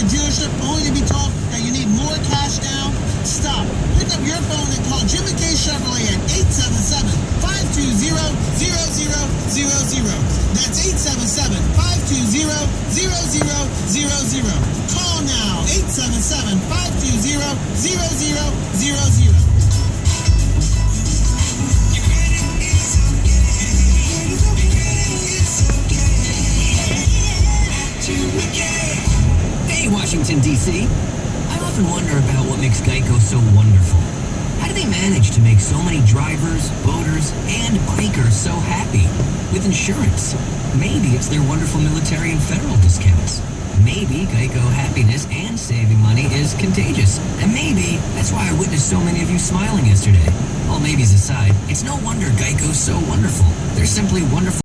your dealership only to be told that you need more cash down? Stop. Pick up your phone and call Jim McKay Chevrolet at 877-520-0000. That's 877-520-0000. Call now. 877-520-0000. Hey, Washington, D.C. I often wonder about what makes Geico so wonderful. How do they manage to make so many drivers, boaters, and bikers so happy with insurance? Maybe it's their wonderful military and federal discounts. Maybe Geico happiness and saving money is contagious. And maybe that's why I witnessed so many of you smiling yesterday. All maybes aside, it's no wonder Geico's so wonderful. They're simply wonderful.